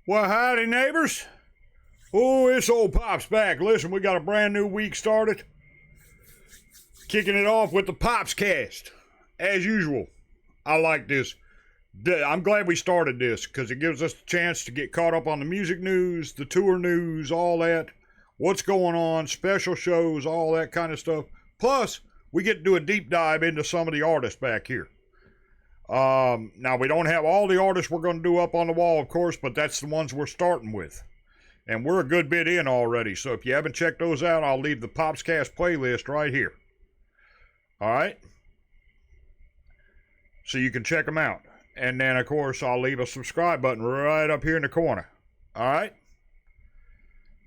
Well, howdy, neighbors. Oh, it's old Pop's back. Listen, we got a brand new week started. Kicking it off with the POPZCAST. As usual, I like this. I'm glad we started this because it gives us a chance to get caught up on the music news, the tour news, all that. What's going on, special shows, all that kind of stuff. Plus, we get to do a deep dive into some of the artists back here. Now, we don't have all the artists we're going to do up on the wall, of course, but that's the ones we're starting with. And we're a good bit in already, so if you haven't checked those out, I'll leave the POPZCAST playlist right here. Alright? So you can check them out. And then, of course, I'll leave a subscribe button right up here in the corner. Alright?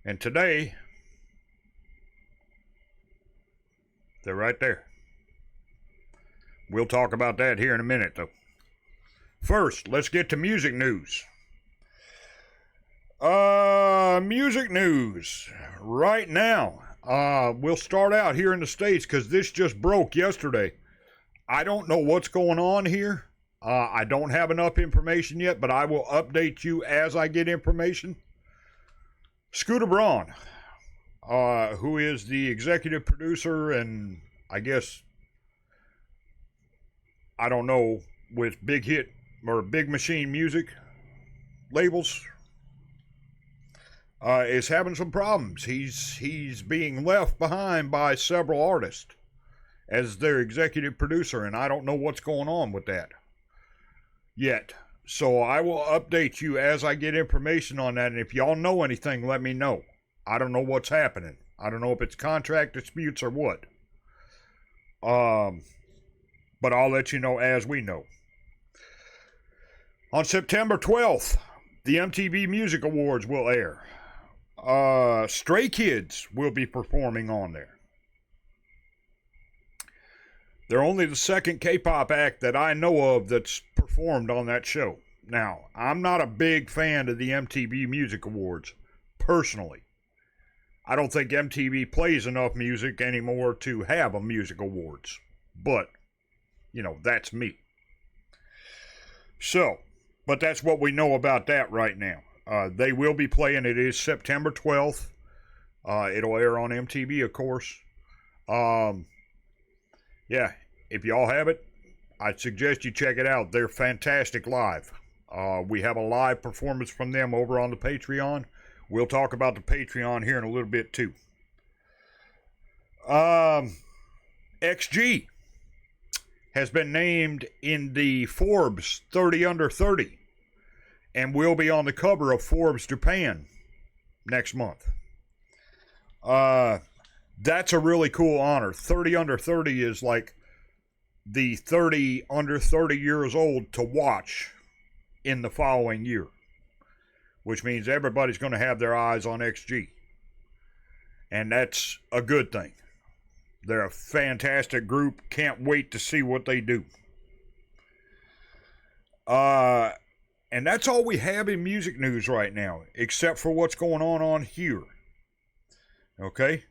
And today, they're right there. We'll talk about that here in a minute, though. First, let's get to music news. Music news. Right now, we'll start out here in the States because this just broke yesterday. I don't know what's going on here. I don't have enough information yet, but I will update you as I get information. Scooter Braun, who is the executive producer and I guess, I don't know, with Big Hit or Big Machine Music labels, is having some problems. He's being left behind by several artists as their executive producer, and I don't know what's going on with that yet. So I will update you as I get information on that, and if y'all know anything, let me know. I don't know what's happening. I don't know if it's contract disputes or what. But I'll let you know as we know. On September 12th, the MTV Music Awards will air. Stray Kids will be performing on there. They're only the second K-pop act that I know of that's performed on that show. Now, I'm not a big fan of the MTV Music Awards, personally. I don't think MTV plays enough music anymore to have a music awards. But, you know, that's me. So, but that's what we know about that right now. They will be playing. It is September 12th. It'll air on MTV, of course. Yeah, if y'all have it, I'd suggest you check it out. They're fantastic live. We have a live performance from them over on the Patreon. We'll talk about the Patreon here in a little bit, too. XG has been named in the Forbes 30 Under 30 and will be on the cover of Forbes Japan next month. That's a really cool honor. 30 Under 30 is like the 30 under 30 years old to watch in the following year, which means everybody's going to have their eyes on XG. And that's a good thing. They're a fantastic group. Can't wait to see what they do. And that's all we have in music news right now, except for what's going on here. Okay?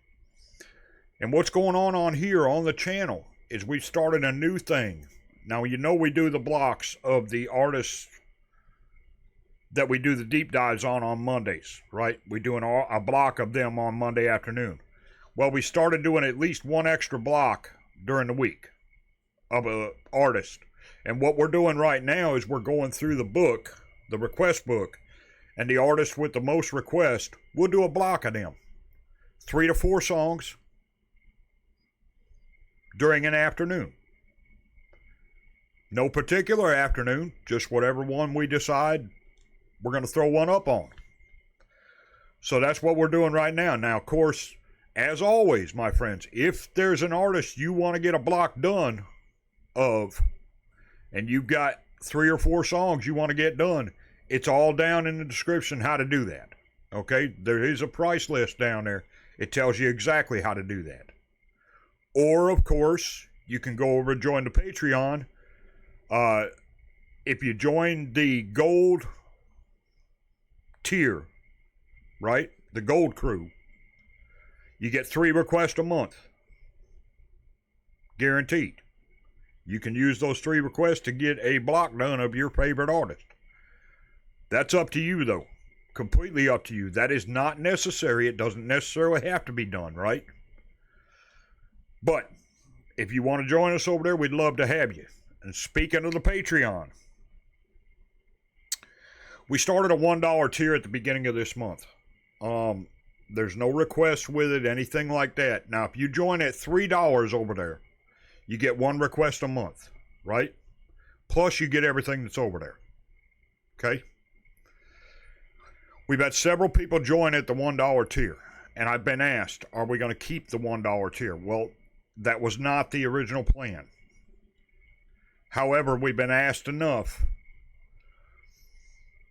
And what's going on here on the channel is we've started a new thing. Now, you know we do the blocks of the artists that we do the deep dives on Mondays, right? We do a block of them on Monday afternoon. Well, we started doing at least one extra block during the week of an artist. And what we're doing right now is we're going through the book, the request book, and the artist with the most requests, we'll do a block of them. 3 to 4 songs during an afternoon. No particular afternoon, just whatever one we decide we're going to throw one up on. So that's what we're doing right now. Now, of course, as always, my friends, if there's an artist you want to get a block done of, and you've got 3 or 4 songs you want to get done, it's all down in the description how to do that. Okay? There is a price list down there. It tells you exactly how to do that. Or, of course, you can go over and join the Patreon. If you join the gold tier, right? The gold crew, you get 3 requests a month. Guaranteed. You can use those 3 requests to get a block done of your favorite artist. That's up to you, though. Completely up to you. That is not necessary. It doesn't necessarily have to be done, right? But if you want to join us over there, we'd love to have you. And speaking of the Patreon, we started a $1 tier at the beginning of this month. There's no request with it, anything like that. Now, if you join at $3 over there, you get one request a month, right? Plus, you get everything that's over there. Okay? We've had several people join at the $1 tier, and I've been asked, are we going to keep the $1 tier? Well, that was not the original plan. However, we've been asked enough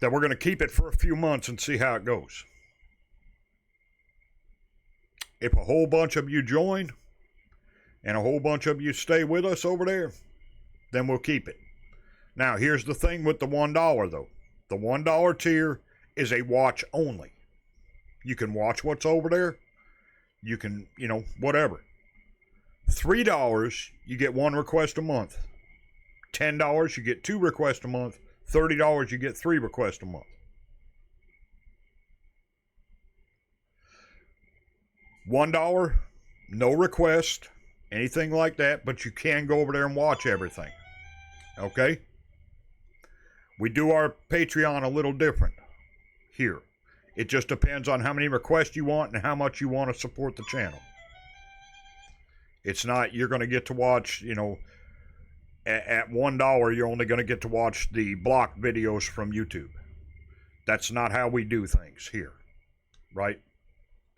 that we're going to keep it for a few months and see how it goes. If a whole bunch of you join and a whole bunch of you stay with us over there, then we'll keep it. Now, here's the thing with the $1 though. The $1 tier is a watch only. You can watch what's over there. You can, whatever. $3, you get one request a month. $10, you get 2 requests a month. $30, you get 3 requests a month. $1, no request, anything like that, but you can go over there and watch everything. Okay? We do our Patreon a little different here. It just depends on how many requests you want and how much you want to support the channel. It's not you're going to get to watch, at $1 you're only going to get to watch the blocked videos from YouTube. That's not how we do things here, right?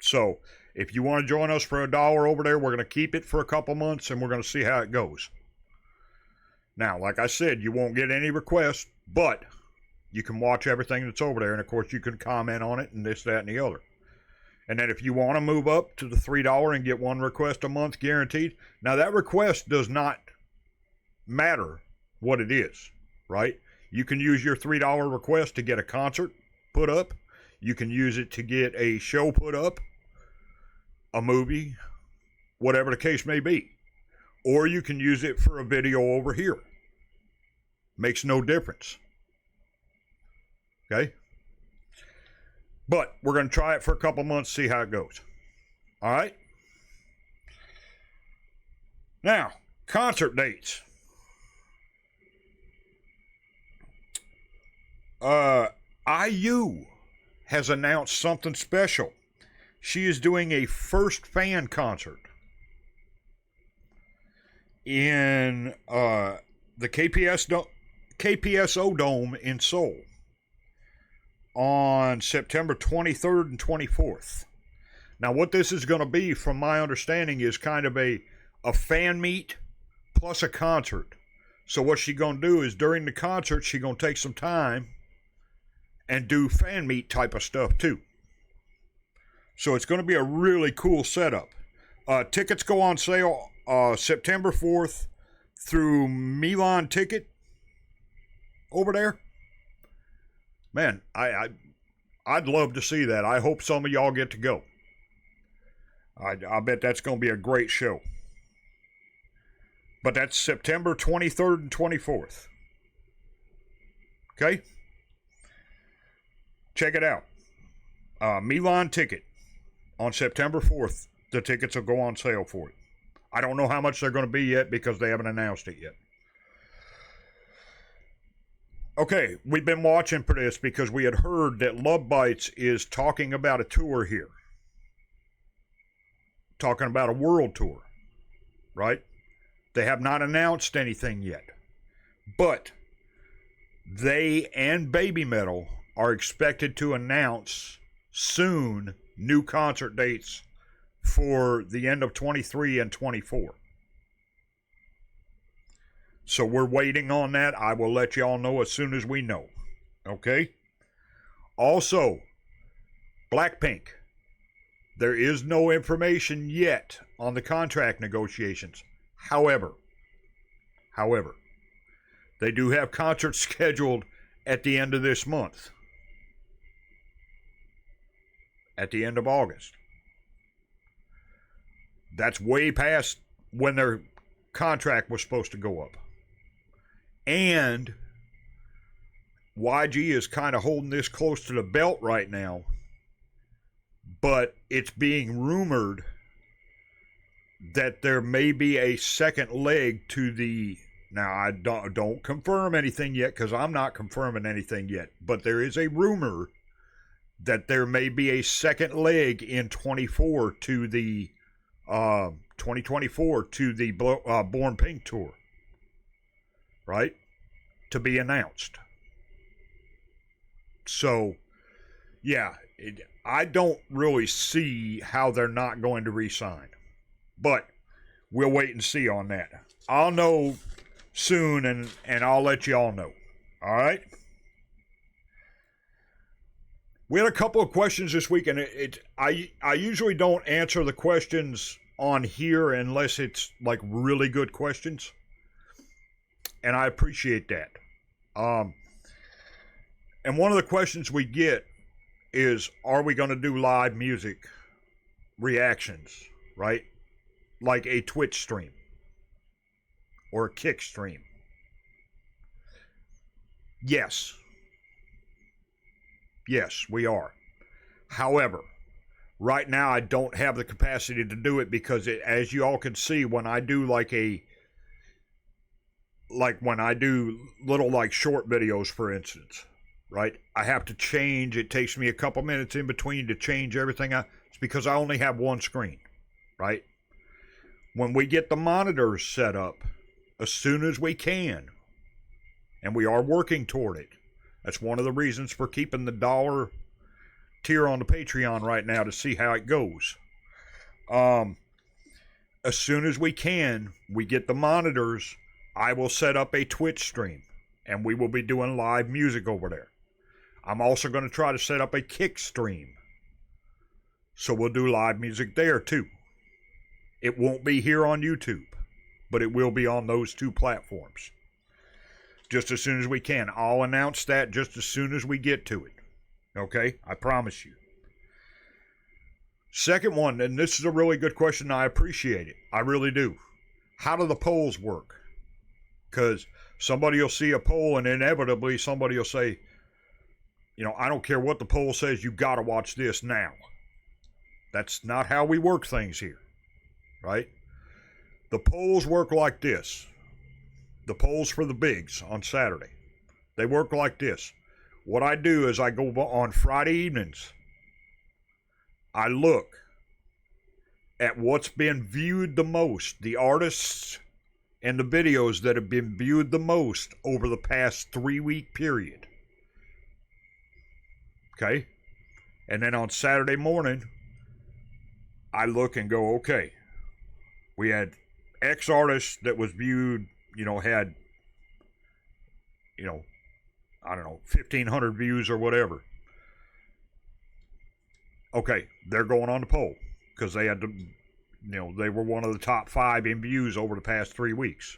So, if you want to join us for $1 over there, we're going to keep it for a couple months and we're going to see how it goes. Now, like I said, you won't get any requests, but you can watch everything that's over there, and of course you can comment on it and this, that, and the other. And then if you want to move up to the $3 and get one request a month guaranteed, now that request does not matter what it is, right? You can use your $3 request to get a concert put up. You can use it to get a show put up, a movie, whatever the case may be. Or you can use it for a video over here. Makes no difference. Okay? But we're going to try it for a couple months, see how it goes. All right? Now, concert dates. IU has announced something special. She is doing a first fan concert in the KPSO Dome in Seoul on September 23rd and 24th. Now, what this is going to be, from my understanding, is kind of a fan meet plus a concert. So what she's going to do is during the concert, she's going to take some time and do fan meet type of stuff too. So it's going to be a really cool setup. Tickets go on sale September 4th through Milan Ticket over there. Man, I'd love to see that. I hope some of y'all get to go. I bet that's going to be a great show. But that's September 23rd and 24th. Okay? Check it out. Milan Ticket on September 4th. The tickets will go on sale for it. I don't know how much they're going to be yet because they haven't announced it yet. Okay, we've been watching for this because we had heard that Love Bites is talking about a tour here. Talking about a world tour. Right? They have not announced anything yet. But they and Baby Metal are expected to announce soon new concert dates for the end of 23 and 24. So we're waiting on that. I will let y'all know as soon as we know. Okay? Also, Blackpink. There is no information yet on the contract negotiations. However, they do have concerts scheduled at the end of this month. At the end of August. That's way past when their contract was supposed to go up. And YG is kind of holding this close to the belt right now, but it's being rumored that there may be a second leg to the... Now, I don't confirm anything yet, because I'm not confirming anything yet, but there is a rumor that there may be a second leg in 2024 to the 2024 to the Born Pink tour, right? To be announced. So, yeah, I don't really see how they're not going to re-sign, but we'll wait and see on that. I'll know soon, and I'll let you all know. All right? We had a couple of questions this week, and I usually don't answer the questions on here unless it's like really good questions, and I appreciate that. And one of the questions we get is, are we going to do live music reactions, right? Like a Twitch stream or a Kick stream? Yes. Yes, we are. However, right now I don't have the capacity to do it because as you all can see, when I do when I do little like short videos, for instance, right? I have to change. It takes me a couple minutes in between to change everything. It's because I only have one screen, right? When we get the monitors set up, as soon as we can, and we are working toward it. That's one of the reasons for keeping the $1 tier on the Patreon right now, to see how it goes. As soon as we can, we get the monitors, I will set up a Twitch stream, and we will be doing live music over there. I'm also going to try to set up a Kick stream, so we'll do live music there too. It won't be here on YouTube, but it will be on those two platforms. Just as soon as we can. I'll announce that just as soon as we get to it. Okay? I promise you. Second one, and this is a really good question. I appreciate it. I really do. How do the polls work? Because somebody will see a poll and inevitably somebody will say, I don't care what the poll says, you got to watch this now. That's not how we work things here. Right? The polls work like this. The polls for the bigs on Saturday. They work like this. What I do is I go on Friday evenings. I look at what's been viewed the most, the artists and the videos that have been viewed the most over the past 3-week period. Okay? And then on Saturday morning, I look and go, okay, we had X artist that was viewed, had, I don't know, 1,500 views or whatever. Okay, they're going on the poll because they had to, they were one of the top 5 in views over the past 3 weeks.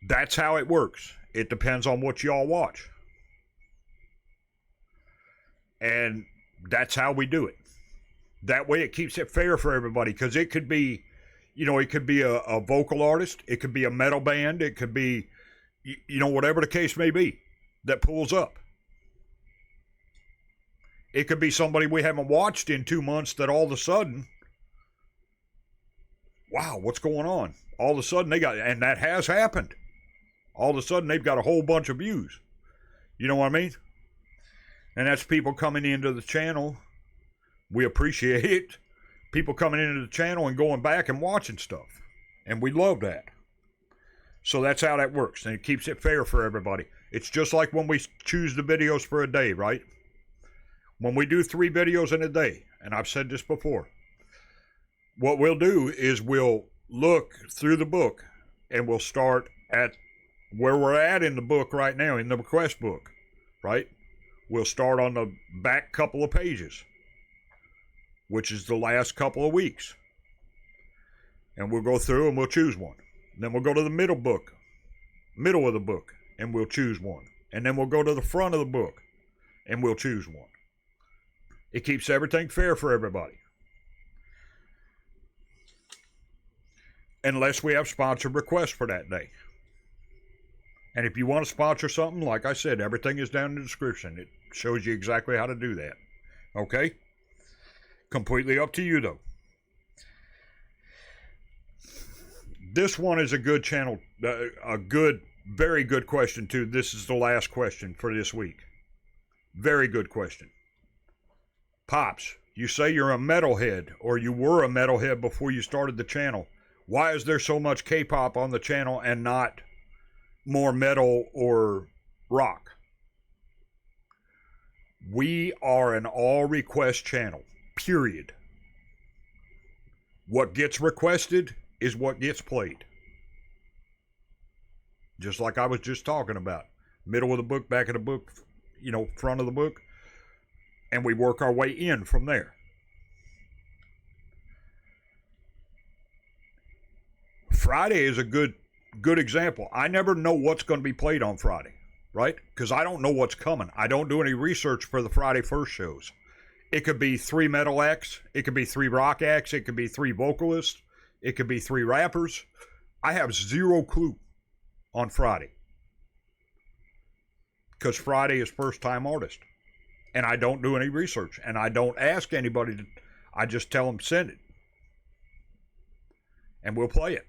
That's how it works. It depends on what y'all watch. And that's how we do it. That way it keeps it fair for everybody, because it could be, it could be a vocal artist, it could be a metal band, it could be, whatever the case may be that pulls up. It could be somebody we haven't watched in 2 months that all of a sudden, wow, what's going on? All of a sudden and that has happened. All of a sudden they've got a whole bunch of views. You know what I mean? And that's people coming into the channel. We appreciate it. People coming into the channel and going back and watching stuff. And we love that. So that's how that works. And it keeps it fair for everybody. It's just like when we choose the videos for a day, right? When we do 3 videos in a day, and I've said this before, what we'll do is we'll look through the book and we'll start at where we're at in the book right now, in the request book, right? We'll start on the back couple of pages, which is the last couple of weeks. And we'll go through and we'll choose one. Then we'll go to the middle of the book, and we'll choose one. And then we'll go to the front of the book, and we'll choose one. It keeps everything fair for everybody. Unless we have sponsored requests for that day. And if you want to sponsor something, like I said, everything is down in the description. It shows you exactly how to do that. Okay? Completely up to you, though. This one is a good channel, very good question, too. This is the last question for this week. Very good question. Pops, you say you're a metalhead, or you were a metalhead before you started the channel. Why is there so much K-pop on the channel and not more metal or rock? We are an all-request channel, period. What gets requested is what gets played. Just like I was just talking about. Middle of the book, back of the book, front of the book. And we work our way in from there. Friday is a good example. I never know what's going to be played on Friday, right? Because I don't know what's coming. I don't do any research for the Friday first shows. It could be 3 metal acts. It could be 3 rock acts. It could be 3 vocalists. It could be 3 rappers. I have zero clue on Friday. Because Friday is first time artist. And I don't do any research. And I don't ask anybody to, I just tell them send it. And we'll play it.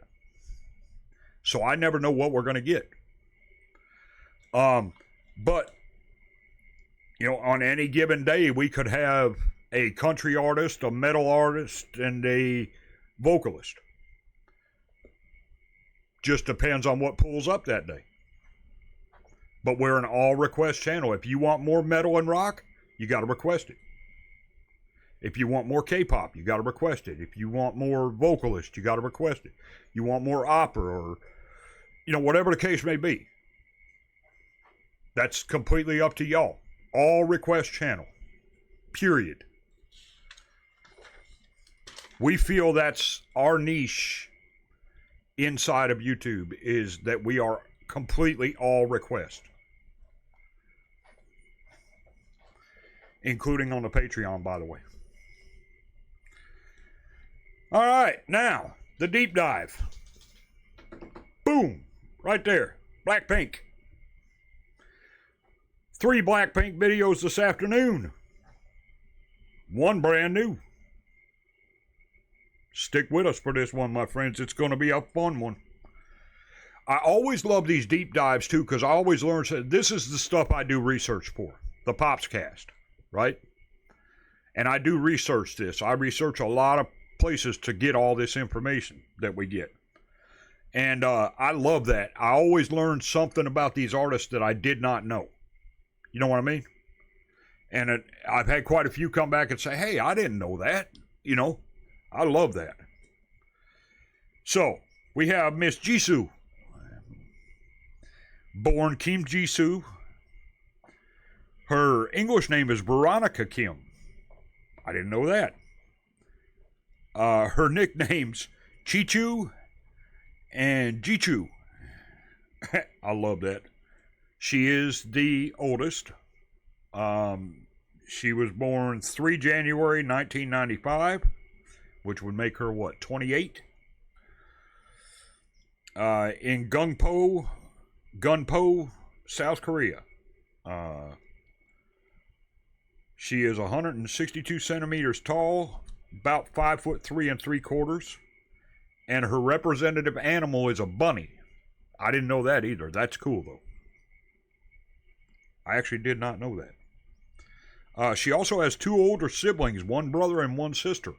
So I never know what we're going to get. But, on any given day, we could have a country artist, a metal artist, and a vocalist. Just depends on what pulls up that day. But we're an all-request channel. If you want more metal and rock, you got to request it. If you want more K-pop, you got to request it. If you want more vocalists, you got to request it. You want more opera or, whatever the case may be. That's completely up to y'all. All request channel. Period. We feel that's our niche inside of YouTube, is that we are completely all request. Including on the Patreon, by the way. All right, now, the deep dive. Boom, right there, Blackpink. 3 Blackpink videos this afternoon. 1 brand new. Stick with us for this one, my friends. It's going to be a fun one. I always love these deep dives, too, because I always learn. This is the stuff I do research for. The POPZCAST, right? And I do research this. I research a lot of places to get all this information that we get. And I love that. I always learn something about these artists that I did not know. You know what I mean? And I've had quite a few come back and say, hey, I didn't know that. I love that. So, we have Miss Jesu. Born Kim Jesu. Her English name is Veronica Kim. I didn't know that. Her nicknames Chichu and Jesu. I love that. She is the oldest. She was born 3 January 1995, which would make her, 28? In Gunpo, South Korea. She is 162 centimeters tall, about 5'3" 3/4, and her representative animal is a bunny. I didn't know that either. That's cool, though. I actually did not know that. She also has 2 older siblings, 1 brother and 1 sister.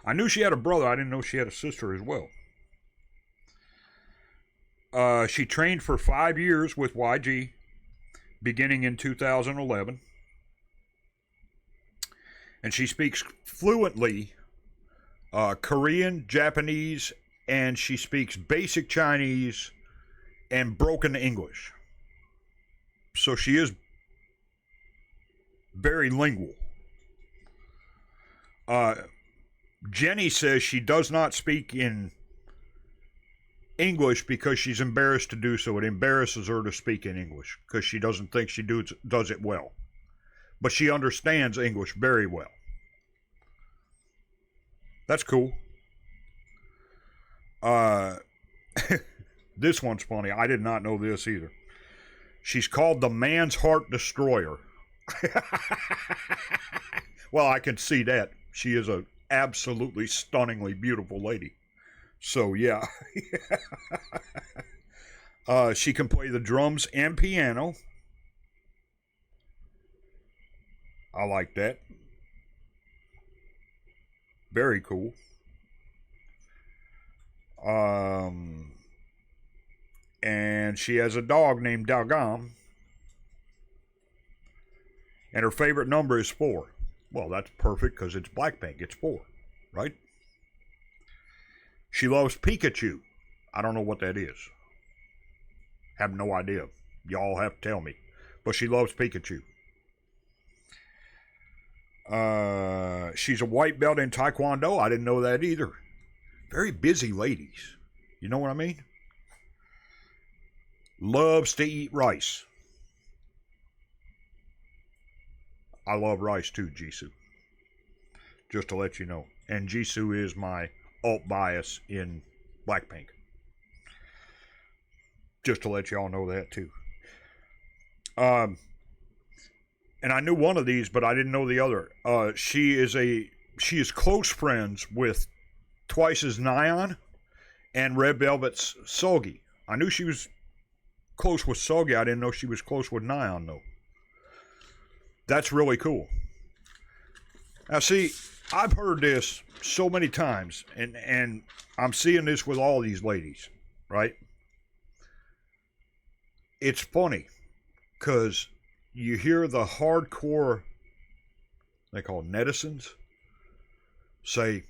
I knew she had a brother. I didn't know she had a sister as well. She trained for 5 years with YG, beginning in 2011. And she speaks fluently Korean, Japanese, and she speaks basic Chinese and broken English. So she is very lingual. Jenny says she does not speak in English because she's embarrassed to do so. It embarrasses her to speak in English because she doesn't think she does it well. But she understands English very well. That's cool. This one's funny. I did not know this either. She's called the Man's Heart Destroyer. Well, I can see that. She is a absolutely stunningly beautiful lady. So, yeah. She can play the drums and piano. I like that. Very cool. And she has a dog named Dalgam. And her favorite number is 4. Well, that's perfect because it's Blackpink. It's 4, right? She loves Pikachu. I don't know what that is. Have no idea. Y'all have to tell me. But she loves Pikachu. She's a white belt in Taekwondo. I didn't know that either. Very busy ladies. You know what I mean? Loves to eat rice. I love rice too, Jesu. Just to let you know. And Jesu is my alt bias in Blackpink. Just to let y'all know that too. And I knew one of these, but I didn't know the other. She is close friends with Twice's Nyan and Red Velvet's Seulgi. I knew she was close with Seulgi. I didn't know she was close with Nyan though. That's really cool. Now see, I've heard this so many times, and I'm seeing this with all these ladies, right? It's funny, because you hear the hardcore, they call netizens, say,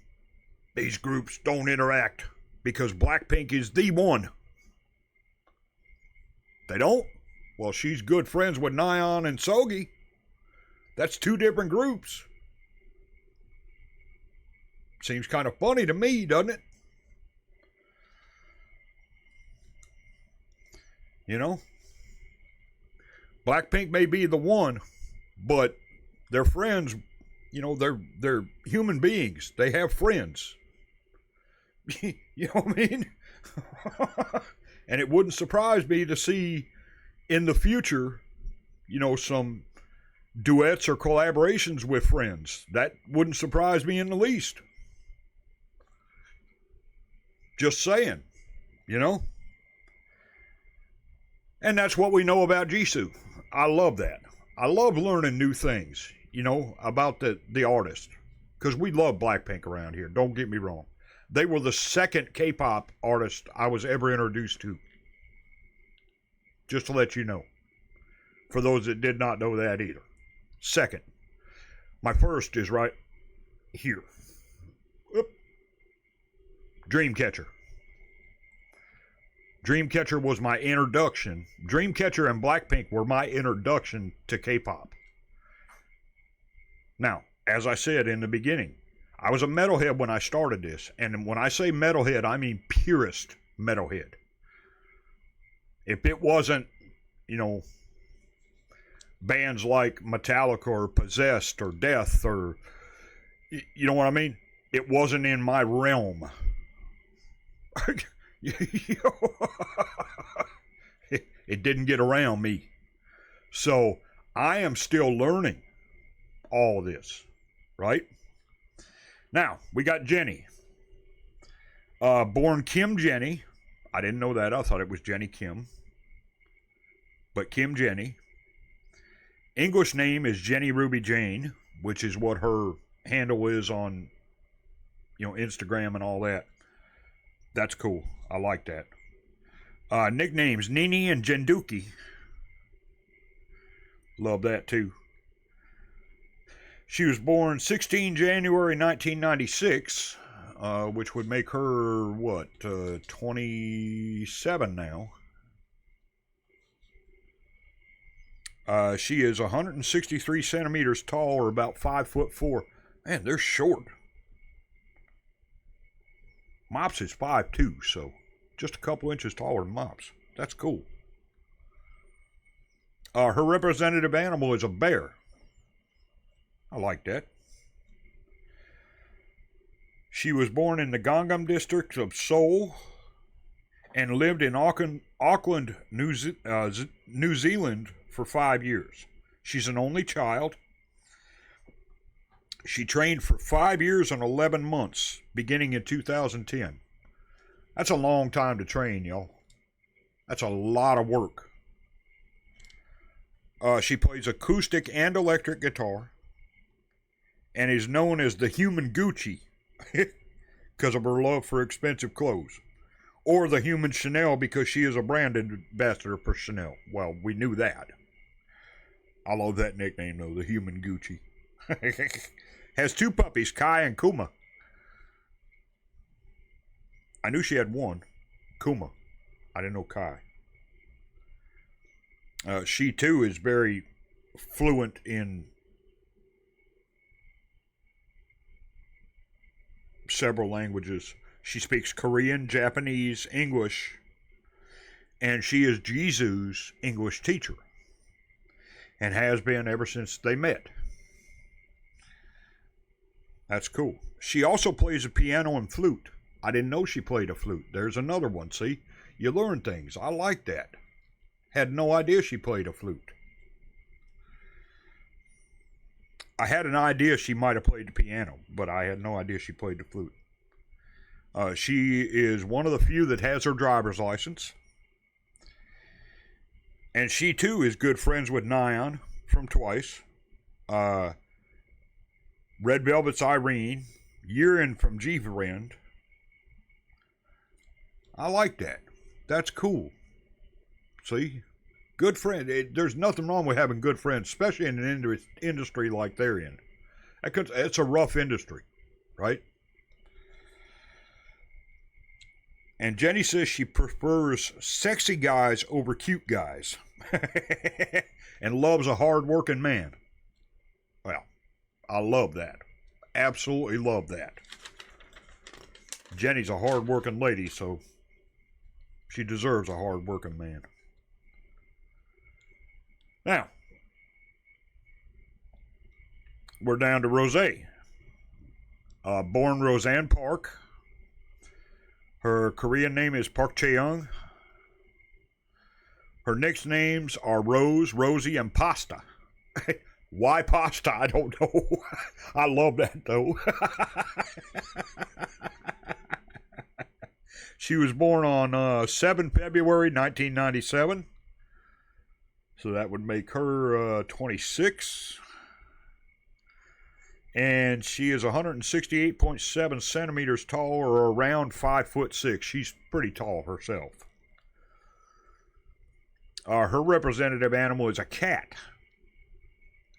these groups don't interact because Blackpink is the one. They don't? Well, she's good friends with Nyan and Seulgi. That's 2 different groups. Seems kind of funny to me, doesn't it? You know? Blackpink may be the one, but their friends, you know, they're human beings. They have friends. You know what I mean? And it wouldn't surprise me to see in the future, you know, some duets or collaborations with friends. That wouldn't surprise me in the least. Just saying, you know? And that's what we know about Jesu. I love that. I love learning new things, you know, about the artist. Because we love Blackpink around here, don't get me wrong. They were the second K-pop artist I was ever introduced to. Just to let you know. For those that did not know that either. Second. My first is right here. Oop. Dreamcatcher. Dreamcatcher was my introduction. Dreamcatcher and Blackpink were my introduction to K-pop. Now, as I said in the beginning, I was a metalhead when I started this. And when I say metalhead, I mean purest metalhead. If it wasn't, you know, bands like Metallica or Possessed or Death or, you know what I mean? It wasn't in my realm. It didn't get around me. So I am still learning all of this, right? Now, we got Jenny. Born Kim Jenny. I didn't know that. I thought it was Jenny Kim. But Kim Jenny. English name is Jenny Ruby Jane, which is what her handle is on, you know, Instagram and all that. That's cool. I like that. Nicknames Nini and Jenduki. Love that too. She was born 16 January 1996, which would make her, what, 27 now. She is 163 centimeters tall, or about 5'4". Man, they're short. Mops is 5'2", so just a couple inches taller than Mops. That's cool. Her representative animal is a bear. I like that. She was born in the Gangnam district of Seoul and lived in Auckland, New Zealand for 5 years. She's an only child. She trained for 5 years and 11 months, beginning in 2010. That's a long time to train, y'all. That's a lot of work. She plays acoustic and electric guitar and is known as the Human Gucci because of her love for expensive clothes. Or the Human Chanel because she is a brand ambassador for Chanel. Well, we knew that. I love that nickname, though, the Human Gucci. Has 2 puppies, Kai and Kuma. I knew she had one, Kuma. I didn't know Kai. She, too, is very fluent in several languages. She speaks Korean, Japanese, English, and she is Jesu's English teacher and has been ever since they met. That's cool. She also plays the piano and flute. I didn't know she played a flute. There's another one, see? You learn things. I like that. Had no idea she played a flute. I had an idea she might have played the piano, but I had no idea she played the flute. She is one of the few that has her driver's license. And she, too, is good friends with Nyan from Twice. Red Velvet's Irene. Yirin from G-Friend. I like that. That's cool. See? Good friend. There's nothing wrong with having good friends, especially in an industry like they're in. It's a rough industry, right? And Jenny says she prefers sexy guys over cute guys. And loves a hard-working man. Well, I love that. Absolutely love that. Jenny's a hard-working lady, so she deserves a hard-working man. Now, we're down to Rosé. Born Roseanne Park. Her Korean name is Park Chae-young. Her nicknames are Rose, Rosie, and Pasta. Why pasta? I don't know. I love that, though. She was born on 7 February 1997. So that would make her 26. And she is 168.7 centimeters tall, or around 5'6". She's pretty tall herself. Her representative animal is a cat,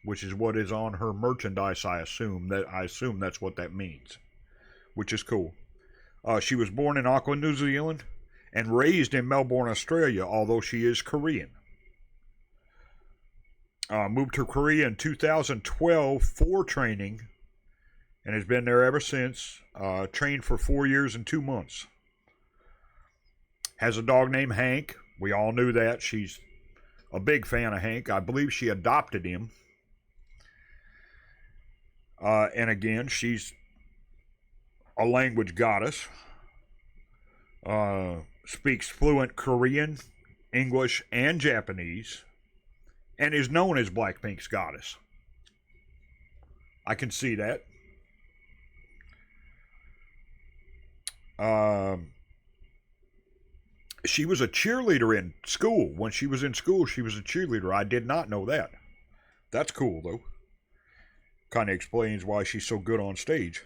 which is what is on her merchandise. I assume that's what that means, which is cool. She was born in Auckland, New Zealand, and raised in Melbourne, Australia, although she is Korean. Moved to Korea in 2012 for training, and has been there ever since. Trained for 4 years and 2 months. Has a dog named Hank. We all knew that. She's a big fan of Hank. I believe she adopted him. And again, she's a language goddess. Speaks fluent Korean, English, and Japanese. And is known as Blackpink's goddess. I can see that. She was a cheerleader in school. When she was in school, she was a cheerleader. I did not know that. That's cool, though. Kind of explains why she's so good on stage.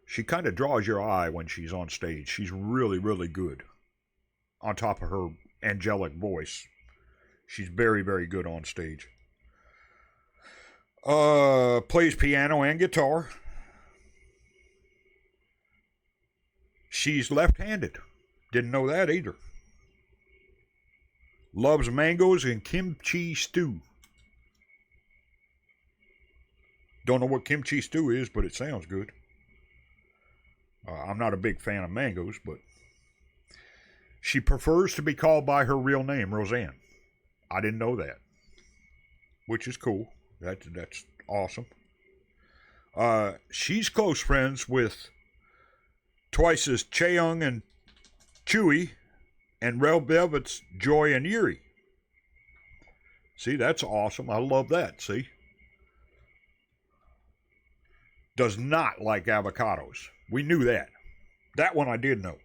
She kind of draws your eye when she's on stage. She's really, really good. On top of her angelic voice. She's very, very good on stage. Plays piano and guitar. She's left-handed. Didn't know that either. Loves mangoes and kimchi stew. Don't know what kimchi stew is, but it sounds good. I'm not a big fan of mangoes, but she prefers to be called by her real name, Roseanne. I didn't know that, which is cool. That's awesome. She's close friends with Twice's Chae-young and Chewy, and Red Velvet's Joy and Yuri. See, that's awesome. I love that, see? Does not like avocados. We knew that. That one I did know.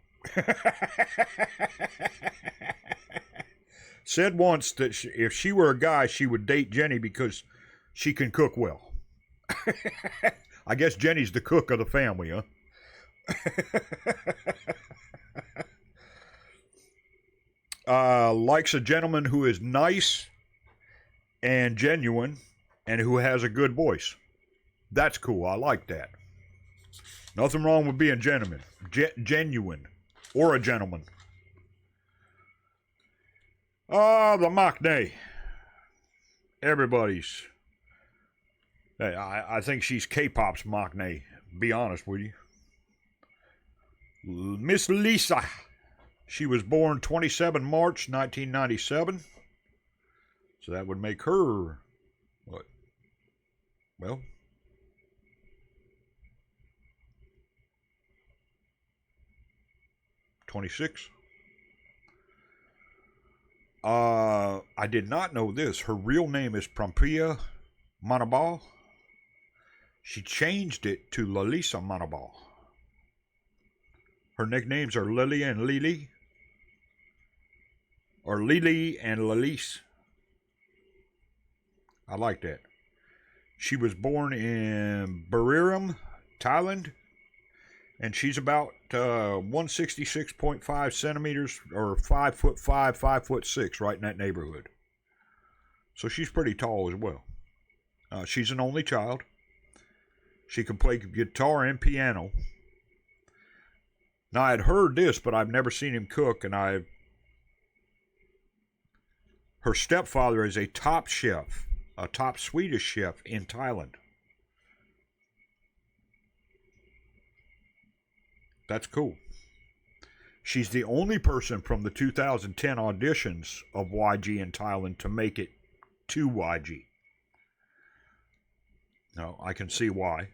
Said once that if she were a guy, she would date Jenny because she can cook well. I guess Jenny's the cook of the family, huh? Likes a gentleman who is nice and genuine and who has a good voice. That's cool. I like that. Nothing wrong with being genuine or a gentleman. The Maknae. Everybody's. I think she's K-pop's Maknae. Be honest with you. Miss Lisa. She was born 27 March 1997. So that would make her, what? Well, '26. I did not know this. Her real name is Prampia Manabal. She changed it to Lalisa Manabal. Her nicknames are Lily and Lily, or Lily and Lalise. I like that. She was born in Buriram, Thailand, and she's about 166.5 centimeters, or 5'5", 5'6", right in that neighborhood. So she's pretty tall as well. She's an only child. She can play guitar and piano. Now, I'd heard this, but I've never seen him cook, and her stepfather is a top chef, a top Swedish chef in Thailand. That's cool. She's the only person from the 2010 auditions of YG in Thailand to make it to YG. Now, I can see why.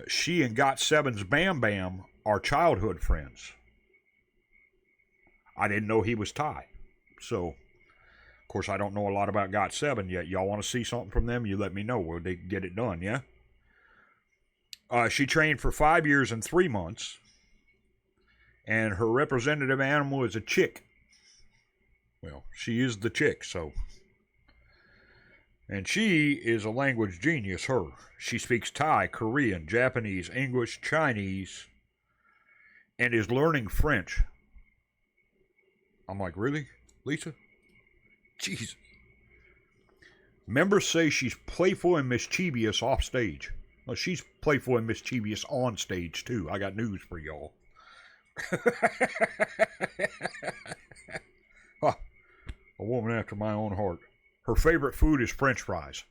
She and GOT7's Bam Bam are childhood friends. I didn't know he was Thai. So, of course, I don't know a lot about GOT7 yet. Y'all want to see something from them? You let me know. Will they get it done, yeah? She trained for 5 years and 3 months. And her representative animal is a chick. Well, she is the chick, so. And she is a language genius, her. She speaks Thai, Korean, Japanese, English, Chinese, and is learning French. I'm like, really, Lisa? Jesus. Members say she's playful and mischievous off stage. Well, she's playful and mischievous on stage, too. I got news for y'all. A woman after my own heart. Her favorite food is French fries.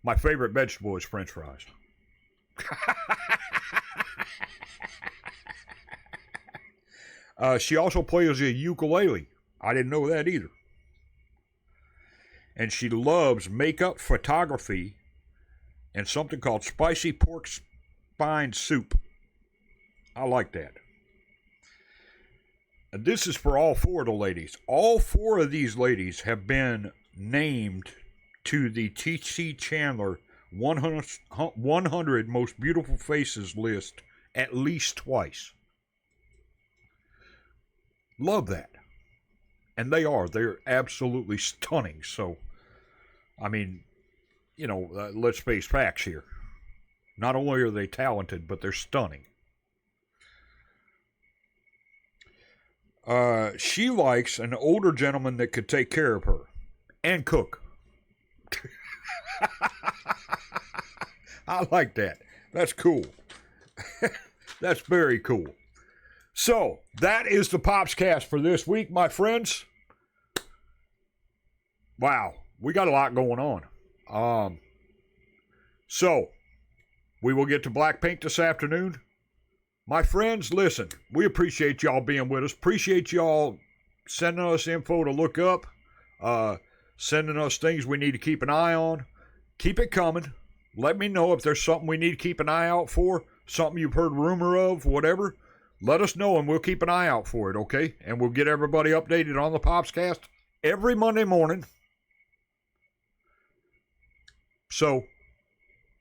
My favorite vegetable is French fries. She also plays a ukulele. I didn't know that either. And she loves makeup, photography, and something called spicy pork spine soup. I like that. And this is for all four of the ladies. All four of these ladies have been named to the T.C. Chandler 100 Most Beautiful Faces list at least twice. Love that. And they are. They're absolutely stunning. So, I mean, you know, let's face facts here. Not only are they talented, but they're stunning. She likes an older gentleman that could take care of her and cook. I like that. That's cool. That's very cool. So, that is the POPZCAST for this week, my friends. Wow, we got a lot going on. So, we will get to Blackpink this afternoon. My friends, listen, we appreciate y'all being with us. Appreciate y'all sending us info to look up, sending us things we need to keep an eye on. Keep it coming. Let me know if there's something we need to keep an eye out for, something you've heard rumor of, whatever. Let us know and we'll keep an eye out for it, okay? And we'll get everybody updated on the POPZCAST every Monday morning. So,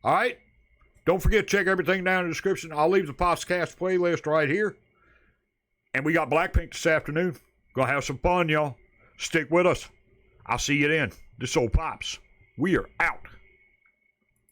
all right? Don't forget to check everything down in the description. I'll leave the POPZCAST playlist right here. And we got Blackpink this afternoon. Gonna have some fun, y'all. Stick with us. I'll see you then. This old Pops. We are out.